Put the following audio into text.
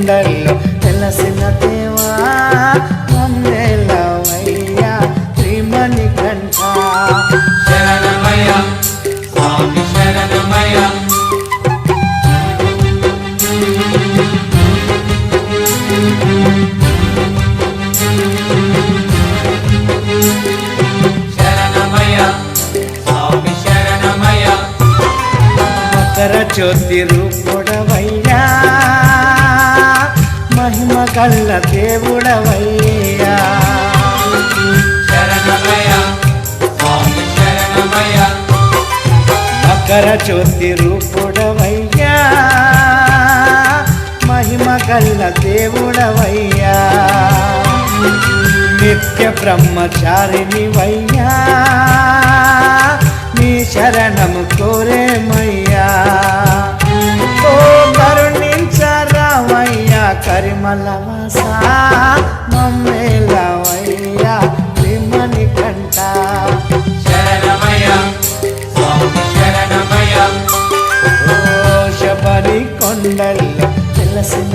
కొండల్లో వెలసిన దేవా మమ్మేలవయ్యా శ్రీమణికంఠ శరణమయ్య స్వామి శరణమయ్య శరణమయ్య స్వామి శరణమయ్య మకర జ్యోతి రూపుడవయ్యా మహిమ గల్ల దేవుడవయ్యా శరణమయ్య స్వామి శరణమయ్య మకర జ్యోతి రూపుడవయ్యా మహిమ గల్ల దేవుడవయ్యా నిత్య బ్రహ్మచారినివయ్యా నీ శరణము కోరేమయ్యా ఓ కరుణించరామయ్యా కరిమలవాస మమ్మేలవయ్యా శ్రీమణికంఠ శరణమయ్య స్వామి శరణమయ్య ఓ శబరి కొండల్లో వెలసిన